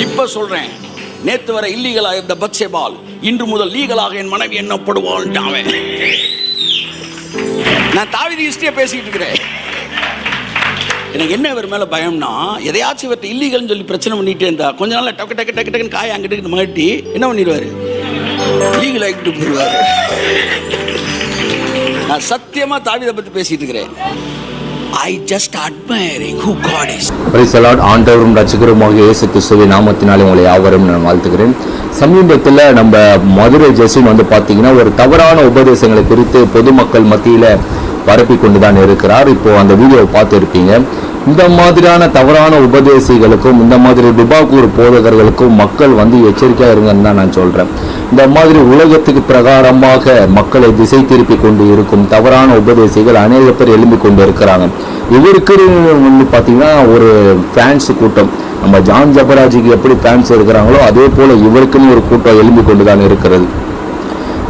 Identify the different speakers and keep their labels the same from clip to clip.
Speaker 1: இப்ப சொல்றேன், நேத்து வரை இல்லீகலாக இருந்த பத்சேபால் இன்று முதல் லீகலாக என் மனைவி எண்ணப்படுவான். நான் தாவீது ஹிஸ்டரியை பேசிட்டு இருக்கிறேன். எனக்கு என்ன இவர் மேல பயம்னா, எதையாச்சும் இவர்கிட்ட இல்லீகல்னு சொல்லி பிரச்சனை பண்ணிட்டே இருந்தா கொஞ்ச நாள்ல டக்கு டக்கு டக்கு டக்குன்னு காய அங்கிட்டு மாட்டி என்ன பண்ணிடுவாரு, லீகல் ஆகிட்டு போயிடுவாரு. நான் சத்தியமா தாவீதை பத்தி பேசிட்டு இருக்கிறேன். I just admiring who God is.
Speaker 2: Praise the Lord. ஆண்டவரும் இரட்சகருமாகிய இயேசு கிறிஸ்துவின் நாமத்தினாலே உங்களை யாவரும் நான் வாழ்த்துகிறேன். சமீபத்தில் நம்ம மதுரை ஜெசின் பார்த்தீங்கன்னா ஒரு தவறான உபதேசங்களை குறித்து பொதுமக்கள் மத்தியில் பரப்பி கொண்டு தான் இருக்கிறார். இப்போ அந்த வீடியோவை பார்த்துருப்பீங்க. இந்த மாதிரியான தவறான உபதேசிகளுக்கும் இந்த மாதிரி துபாக்கூர் போதகர்களுக்கும் மக்கள் எச்சரிக்கையாக இருங்கன்னு தான் நான் சொல்கிறேன். இந்த மாதிரி உலகத்துக்கு பிரகாரமாக மக்களை திசை திருப்பி கொண்டு இருக்கும் தவறான உபதேசிகள் அநேக பேர் எழும்பி கொண்டு இருக்கிறாங்க. இவருக்கு பார்த்தீங்கன்னா ஒரு ஃபேன்ஸ் கூட்டம், நம்ம ஜான் ஜபராஜிக்கு எப்படி ஃபேன்ஸ் இருக்கிறாங்களோ அதே போல் இவருக்குன்னு ஒரு கூட்டம் எழும்பி கொண்டு தான் இருக்கிறது.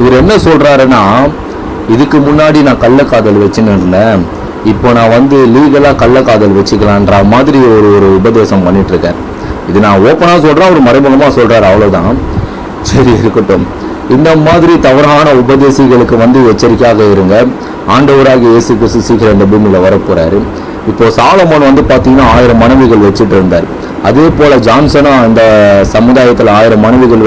Speaker 2: இவர் என்ன சொல்கிறாருன்னா, இதுக்கு முன்னாடி நான் கள்ளக்காதல் வச்சுன்னு இருந்தேன், இப்போ நான் லீகலாக கள்ளக்காதல் வச்சுக்கலான்ற மாதிரி ஒரு உபதேசம் பண்ணிட்டுருக்கேன். இது நான் ஓப்பனாக சொல்கிறேன், ஒரு மறைமுகமாக சொல்கிறார், அவ்வளோதான். சரி, இருக்கட்டும். இந்த மாதிரி தவறான உபதேசிகளுக்கு எச்சரிக்கையாக இருங்க. ஆண்டவராக இயேசு கிறிஸ்து சீக்கிரம் இந்த பூமியில் வரப்போகிறாரு. இப்போ சாலமோன் பார்த்தீங்கன்னா 1000 மனைவிகள் வச்சுட்டு இருந்தார். அதே போல் ஜான்சனும் அந்த சமுதாயத்தில் 1000 மனைவிகள்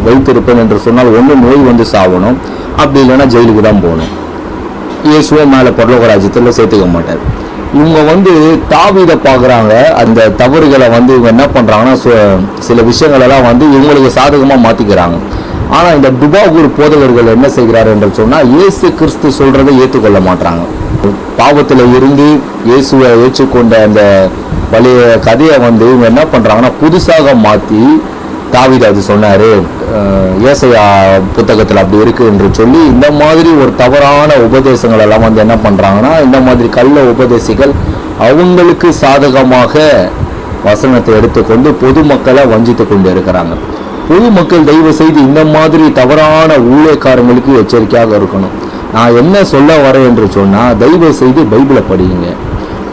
Speaker 2: வைத்திருப்பேன் என்று சொன்னால் ஒன்று நோய் சாவணும், அப்படி இல்லைன்னா ஜெயிலுக்கு தான் போகணும். இயேசுவை மேலே பரலோக ராஜ்யத்தில் சேர்த்துக்க மாட்டார். இவங்க தாவீதை பார்க்குறாங்க. அந்த தவறுகளை இவங்க என்ன பண்ணுறாங்கன்னா சில விஷயங்களெல்லாம் இவங்களுக்கு சாதகமாக மாற்றிக்கிறாங்க. ஆனால் இந்த துபாக்கூர் போதகர்கள் என்ன செய்கிறார் என்று சொன்னால், இயேசு கிறிஸ்து சொல்கிறதை ஏற்றுக்கொள்ள மாட்டாங்க. பாவத்தில் இருந்து இயேசுவை ஏற்றுக்கொண்ட அந்த பழைய கதையை இவங்க என்ன பண்ணுறாங்கன்னா புதுசாக மாற்றி, தாவீது அது சொன்னார், ஏசாயா புத்தகத்தில் அப்படி இருக்குது என்று சொல்லி இந்த மாதிரி ஒரு தவறான உபதேசங்கள் எல்லாம் என்ன பண்ணுறாங்கன்னா, இந்த மாதிரி கள்ள உபதேசிகள் அவங்களுக்கு சாதகமாக வசனத்தை எடுத்துக்கொண்டு பொதுமக்களை வஞ்சித்து கொண்டு இருக்கிறாங்க. பொதுமக்கள் தயவு செய்து இந்த மாதிரி தவறான ஊழியக்காரங்களுக்கு எச்சரிக்கையாக இருக்கணும். நான் என்ன சொல்ல வரேன் என்று சொன்னால், தயவு செய்து பைபிளை படியுங்க.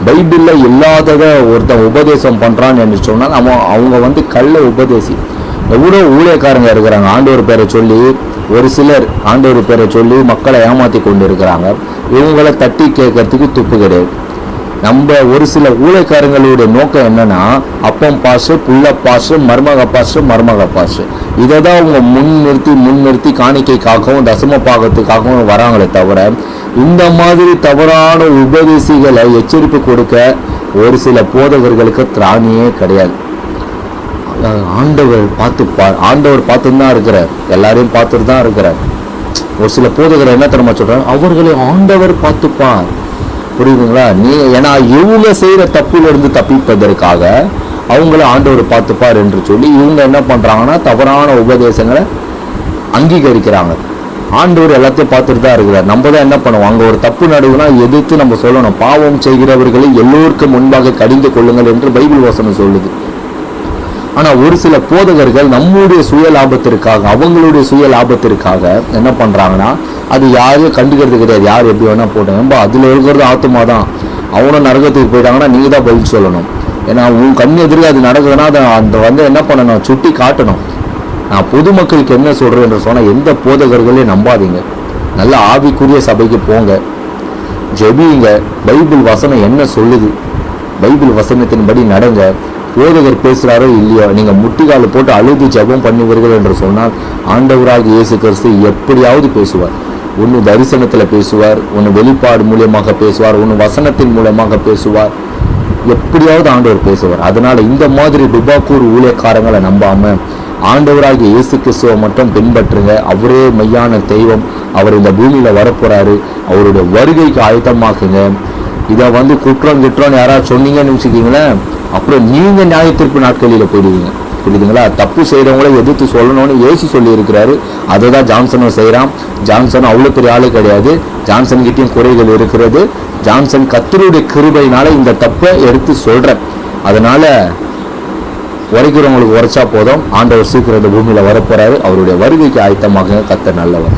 Speaker 2: பைபிளில் இல்லாததை ஒருத்தன் உபதேசம் பண்ணுறான்னு என்று சொன்னால் அவங்க கள்ள உபதேசி. எவ்வளோ ஊழியக்காரங்க இருக்கிறாங்க, ஆண்டவர் பேரை சொல்லி, ஒரு சிலர் ஆண்டவர் பேரை சொல்லி மக்களை ஏமாற்றி கொண்டு இருக்கிறாங்க. இவங்களை தட்டி கேட்கறதுக்கு துப்பு கிடையாது. நம்ம ஒரு சில ஊழியக்காரங்களுடைய நோக்கம் என்னன்னா, அப்பம் பாசு, புள்ள பாசு, மருமக பாசு, இதை தான் அவங்க முன்னிறுத்தி காணிக்கைக்காகவும் தசம பாகத்துக்காகவும் வராங்களே தவிர, இந்த மாதிரி தவறான உபதேசிகளை எச்சரிப்பு கொடுக்க ஒரு சில போதகர்களுக்கு திராணியே கிடையாது. ஆண்டவர் பார்த்துப்பார், ஆண்டவர் பார்த்துன்னு தான் இருக்கிறார், எல்லாரையும் பார்த்துட்டு தான் இருக்கிறார். ஒரு சில போதகர் என்ன தெரியுமா சொல்றாங்க, அவர்களை ஆண்டவர் பார்த்துப்பார். புரியுதுங்களா? ஏன்னா இவங்க செய்யற தப்பிலிருந்து தப்பிப்பதற்காக அவங்கள ஆண்டவர் பார்த்துப்பார் என்று சொல்லி இவங்க என்ன பண்றாங்கன்னா தவறான உபதேசங்களை அங்கீகரிக்கிறாங்க. ஆண்டவர் எல்லாத்தையும் பார்த்துட்டு தான் இருக்கிறார். நம்ம தான் என்ன பண்ணுவோம், அங்கே ஒரு தப்பு நடுவுனா எதிர்த்து நம்ம சொல்லணும், பாவம் செய்கிறவர்களை எல்லோருக்கும் முன்பாக கடிந்து கொள்ளுங்கள் என்று பைபிள் வசனம் சொல்லுது. ஆனால் ஒரு சில போதகர்கள் நம்முடைய சுய லாபத்திற்காக, அவங்களுடைய சுய லாபத்திற்காக என்ன பண்ணுறாங்கன்னா, அது யாரையும் கண்டுக்கிறது கிடையாது, யார் எப்படி வேணால் போட்டாங்க, அதில் இருக்கிறது ஆத்மா தான். அவனும் நரகத்துக்கு போயிட்டாங்கன்னா நீங்கள் தான் பதில் சொல்லணும். ஏன்னா உன் கண் எதிர்க்க அது நடக்குதுன்னா அதை அந்த என்ன பண்ணணும், சுட்டி காட்டணும். நான் பொதுமக்களுக்கு என்ன சொல்கிறேன் என்று சொன்னால், எந்த போதகர்களையும் நம்பாதீங்க. நல்ல ஆவிக்குரிய சபைக்கு போங்க, ஜெபியுங்க, பைபிள் வசனம் என்ன சொல்லுது, பைபிள் வசனத்தின்படி நடங்க. போதகர் பேசுகிறாரோ இல்லையோ, நீங்கள் முட்டிக்கால போட்டு அழுது ஜெபம் பண்ணுவீர்கள் என்று சொன்னால் ஆண்டவராக இயேசு கிறிஸ்து எப்படியாவது பேசுவார். ஒன்று தரிசனத்தில் பேசுவார், ஒன்று வெளிப்பாடு மூலியமாக பேசுவார், ஒன்று வசனத்தின் மூலமாக பேசுவார். எப்படியாவது ஆண்டவர் பேசுவார். அதனால் இந்த மாதிரி துபாக்கூர் ஊழியக்காரங்களை நம்பாமல் ஆண்டவராகிய இயேசு கிறிஸ்துவை மட்டும் பின்பற்றுங்க. அவரே மெய்யான தெய்வம். அவர் இந்த பூமியில் வரப்போகிறாரு. அவருடைய வருகைக்கு ஆயத்தமாக்குங்க. இதை குற்றம் யாராவது சொன்னீங்கன்னு வச்சுக்கிங்களேன், அப்புறம் நீங்கள் நியாய தீர்ப்பு நாட்களில் போயிடுவீங்க. புரியுதுங்களா? தப்பு செய்கிறவங்கள எதிர்த்து சொல்லணும்னு இயேசு சொல்லி இருக்கிறாரு. அதை தான் ஜான்சனும் செய்கிறான். ஜான்சன் அவ்வளோ பெரிய ஆளு கிடையாது. ஜான்சன்கிட்டையும் குறைகள் இருக்கிறது. ஜான்சன் கர்த்தருடைய கிருபையினால இந்த தப்பை எடுத்து சொல்கிறேன். அதனால் உரைக்கிறவங்களுக்கு உரைச்சா போதும். ஆண்டவர் சீக்கிரம் இந்த பூமியில் வரப்போகிறாரு. அவருடைய வருகைக்கு ஆயத்தமாக கர்த்தர் நல்லவர்.